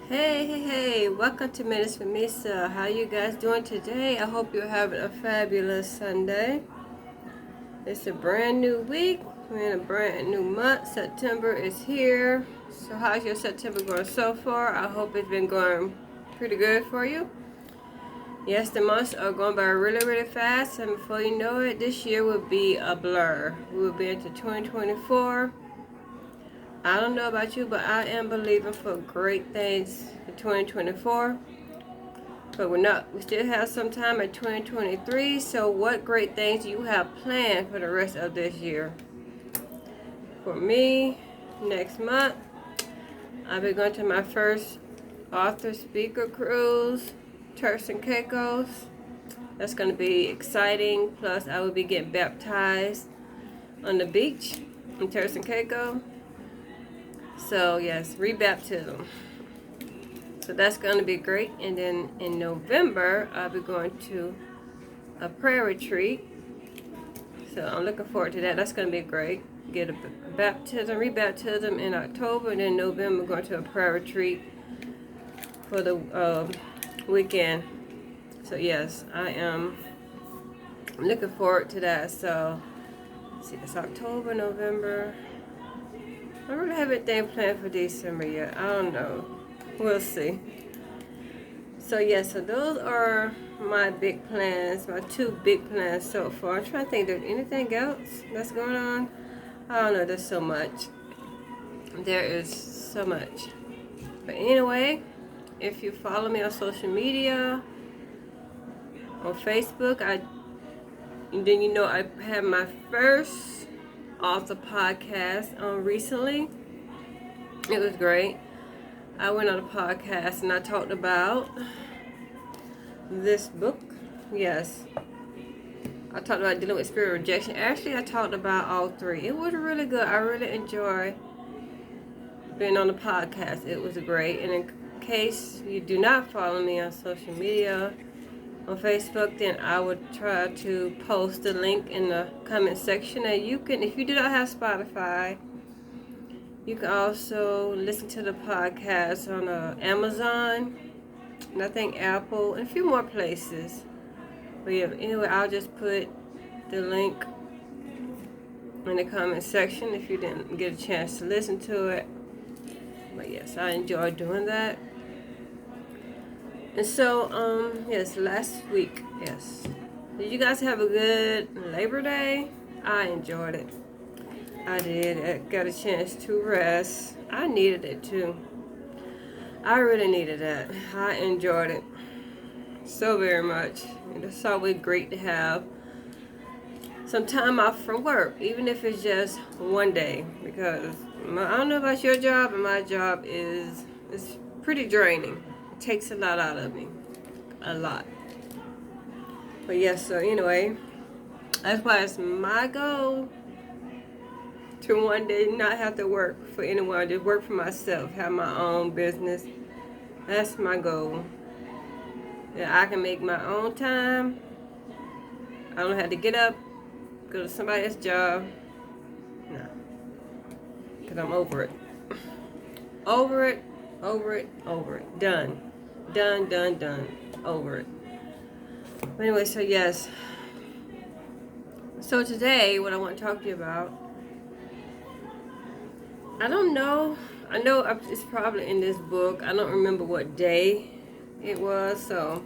Hey, welcome to Minutes with Misa. How you guys doing today? I hope you're having a fabulous Sunday. It's a brand new week. We're in a brand new month. September is here. So how's your September going so far? I hope it's been going pretty good for you. Yes, the months are going by really fast, and before you know it, this year will be a blur. We will be into 2024. I don't know about you, but I am believing for great things for 2024. But we still have some time in 2023. So what great things do you have planned for the rest of this year? For me, next month, I'll be going to my first author speaker cruise, Turks and Caicos. That's going to be exciting. Plus, I will be getting baptized on the beach in Turks and Caicos. So yes, rebaptism. So that's going to be great. And then in November, I'll be going to a prayer retreat. So I'm looking forward to that. That's going to be great. Get a baptism, rebaptism in October, and then November going to a prayer retreat for the weekend. So yes, I am looking forward to that. So let's see, it's October, November. I don't really have anything planned for December yet. I don't know. We'll see. So yeah, so those are my big plans, my two big plans so far. I'm trying to think, there's anything else that's going on? I don't know, there's so much. There is so much. But anyway, if you follow me on social media, on Facebook, then you know I had my first author podcast on recently. It was great. I went on a podcast and I talked about this book. Yes. I talked about dealing with spirit rejection. Actually, I talked about all three. It was really good. I really enjoy being on the podcast. It was great. And in case you do not follow me on social media, on Facebook, then I would try to post the link in the comment section. And you can, if you do not have Spotify, you can also listen to the podcast on Amazon, and I think Apple, and a few more places. But yeah, anyway, I'll just put the link in the comment section if you didn't get a chance to listen to it. But yes, I enjoy doing that. And so, yes, last week, yes. Did you guys have a good Labor Day? I enjoyed it. I did. I got a chance to rest. I needed it too. I really needed that. I enjoyed it so very much. And it's always great to have some time off from work, even if it's just one day. Because I don't know about your job, but my job is pretty draining. It takes a lot out of me. A lot. But yes, so anyway, that's why it's my goal to one day not have to work for anyone, just work for myself, have my own business. That's my goal. That I can make my own time. I don't have to get up, go to somebody else's job. No. Because I'm over it. Over it. Done. Done. Over it. But anyway, so yes. So today, what I want to talk to you about, I don't know. I know it's probably in this book. I don't remember what day it was, so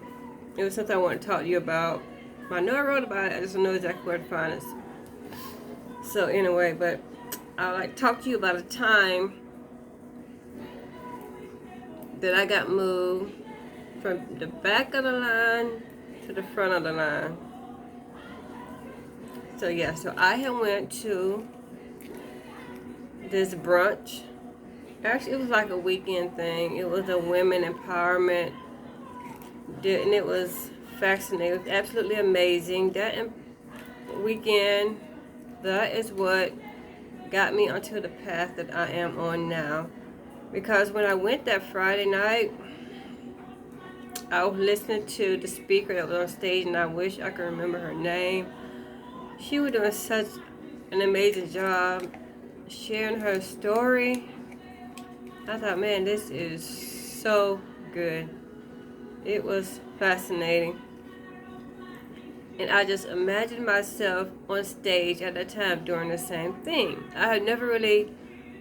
it was something I want to talk to you about. I know I wrote about it. I just don't know exactly where to find it. So anyway, but I'd like to talk to you about a time that I got moved from the back of the line to the front of the line. So yeah, so I had went to this brunch. Actually, it was like a weekend thing. It was a women empowerment, and it was fascinating. It was absolutely amazing. That weekend, that is what got me onto the path that I am on now. Because when I went that Friday night, I was listening to the speaker that was on stage, and I wish I could remember her name. She was doing such an amazing job sharing her story. I thought, man, this is so good. It was fascinating. And I just imagined myself on stage at the time doing the same thing. I had never really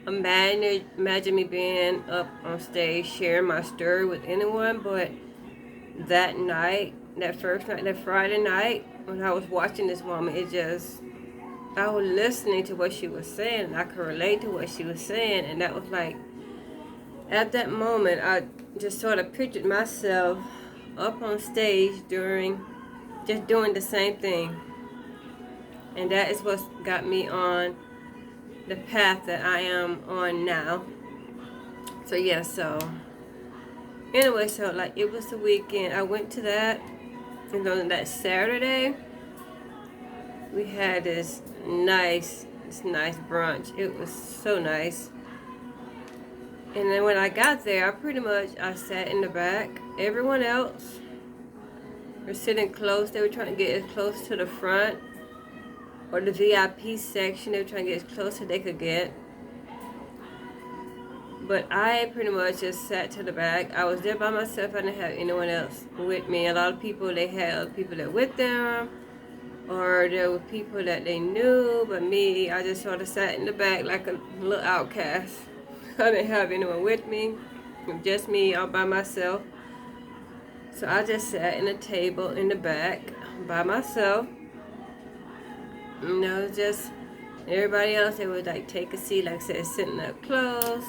imagined me being up on stage sharing my story with anyone, but that night, that first night, that Friday night, when I was watching this woman, I was listening to what she was saying, and I could relate to what she was saying, and that was like, at that moment, I just sort of pictured myself up on stage just doing the same thing. And that is what got me on the path that I am on now. So yeah, so anyway, so like it was the weekend. I went to that, and on that Saturday, we had this nice brunch. It was so nice. And then when I got there, I sat in the back. Everyone else were sitting close. They were trying to get as close to the front or the VIP section. They were trying to get as close as they could get. But I pretty much just sat to the back. I was there by myself. I didn't have anyone else with me. A lot of people, they had other people that were with them, or there were people that they knew, but me, I just sort of sat in the back like a little outcast. I didn't have anyone with me, just me all by myself. So I just sat in a table in the back by myself. You know, just everybody else, they would like take a seat, like I said, sitting up close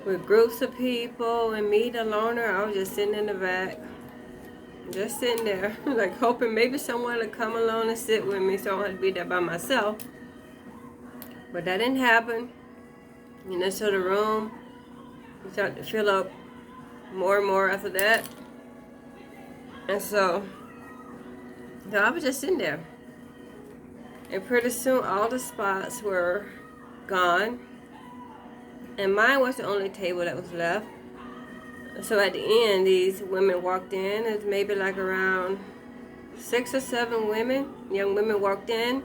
with groups of people, and me, the loner, I was just sitting in the back, just sitting there, like hoping maybe someone would come along and sit with me so I don't have to be there by myself. But that didn't happen. You know, so the room started to fill up more and more after that. And so I was just sitting there. And pretty soon all the spots were gone. And mine was the only table that was left. So at the end, these women walked in. It was maybe like around 6 or 7 young women walked in.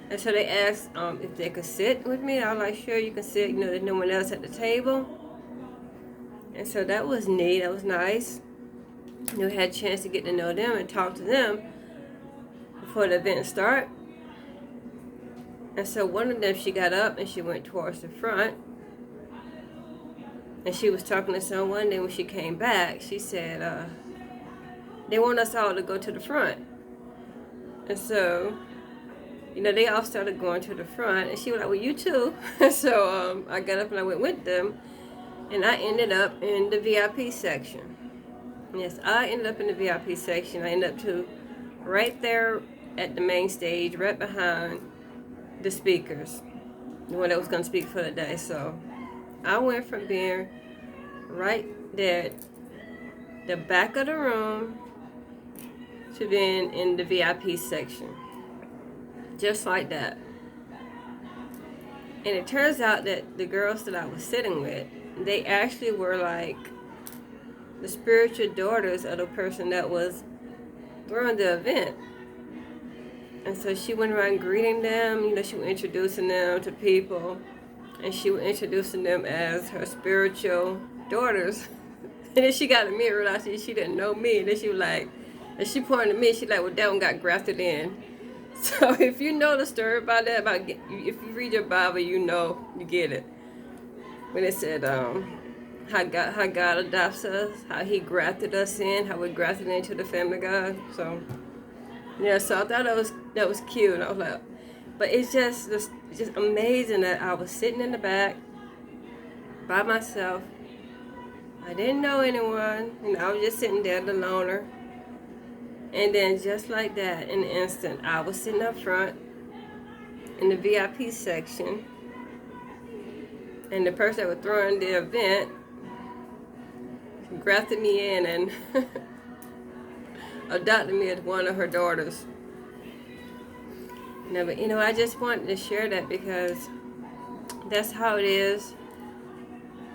And so they asked if they could sit with me. I was like, sure, you can sit. You know, there's no one else at the table. And so that was neat. That was nice. You know, we had a chance to get to know them and talk to them before the event started. And so one of them, she got up and she went towards the front. And she was talking to someone. Then when she came back, she said, they want us all to go to the front. And so, you know, they all started going to the front. And she was like, well, you too. So I got up and I went with them. And I ended up in the VIP section. Yes, I ended up in the VIP section. I ended up right there at the main stage, right behind the speakers, the one that was going to speak for the day. So I went from being right there, the back of the room, to being in the VIP section. Just like that. And it turns out that the girls that I was sitting with, they actually were like the spiritual daughters of the person that was throwing the event. And so she went around greeting them. You know, she was introducing them to people. And she was introducing them as her spiritual daughters. And then she got to me and realized she didn't know me. And then she was like, and she pointed to me, she like, well, that one got grafted in. So if you know the story about that, if you read your Bible, you know, you get it. When it said how God adopts us, how he grafted us in, how we grafted into the family of God. So yeah, so I thought that was cute. And I was like, but it's just amazing that I was sitting in the back by myself. I didn't know anyone, and I was just sitting there, the loner. And then just like that, in an instant, I was sitting up front in the VIP section. And the person that was throwing the event grafted me in and adopted me as one of her daughters. No, but you know, I just wanted to share that because that's how it is.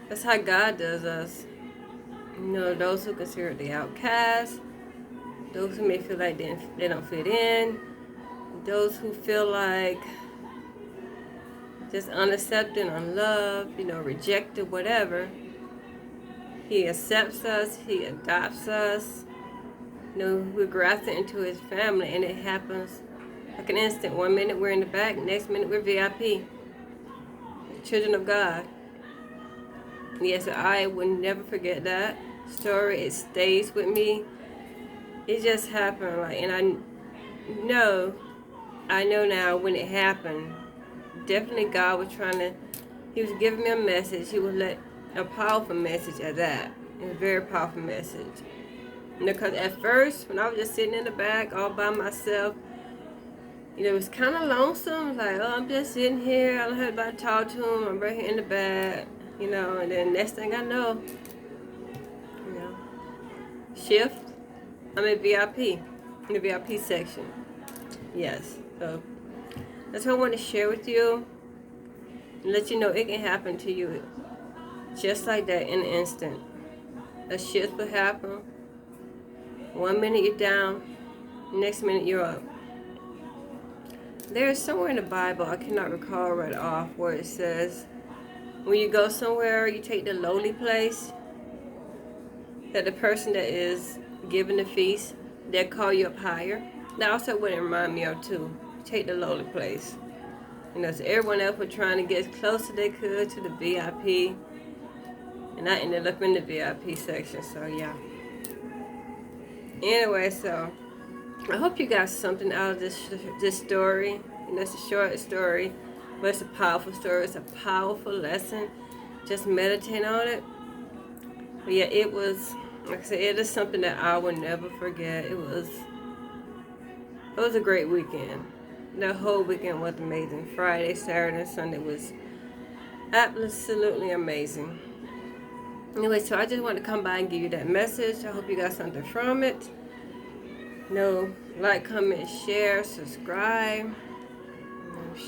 That's how God does us. You know, those who consider the outcast, those who may feel like they don't fit in, those who feel like just unaccepted, unloved, you know, rejected, whatever. He accepts us. He adopts us. You know, we're grafted into his family, and it happens like an instant. 1 minute we're in the back, next minute we're VIP, children of God. Yes, I will never forget that story. It stays with me. It just happened, like, and I know now when it happened. Definitely, God was He was giving me a message. He was a powerful message at that. A very powerful message. Because at first, when I was just sitting in the back all by myself, it was kind of lonesome. Like, oh, I'm just sitting here. I don't have anybody to talk to him. I'm right here in the back, and then next thing I know, you know, shift. I'm in VIP, in the VIP section. Yes. So that's what I want to share with you and let you know it can happen to you just like that in an instant. A shift will happen. 1 minute you're down, next minute you're up. There's somewhere in the Bible, I cannot recall right off, where it says, when you go somewhere, you take the lowly place, that the person that is giving the feast, they'll call you up higher. That also would remind me of too. Take the lowly place. So everyone else was trying to get as close as they could to the VIP, and I ended up in the VIP section. So yeah. Anyway, so I hope you got something out of this story. It's a short story, but it's a powerful story. It's a powerful lesson. Just meditate on it. But yeah, it was, like I said, it is something that I will never forget. It was a great weekend. The whole weekend was amazing. Friday, Saturday, and Sunday was absolutely amazing. Anyway, so I just want to come by and give you that message. I hope you got something from it. Like, comment, share, subscribe.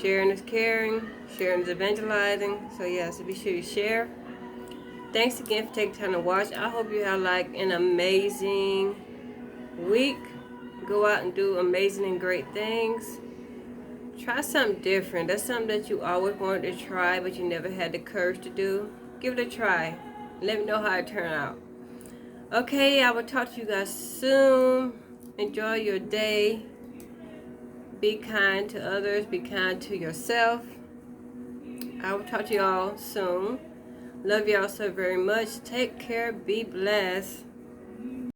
Sharing is caring. Sharing is evangelizing. So yeah, so be sure you share. Thanks again for taking time to watch. I hope you have like an amazing week. Go out and do amazing and great things. Try something different. That's something that you always wanted to try, but you never had the courage to do. Give it a try. Let me know how it turned out. Okay, I will talk to you guys soon. Enjoy your day. Be kind to others. Be kind to yourself. I will talk to y'all soon. Love y'all so very much. Take care. Be blessed.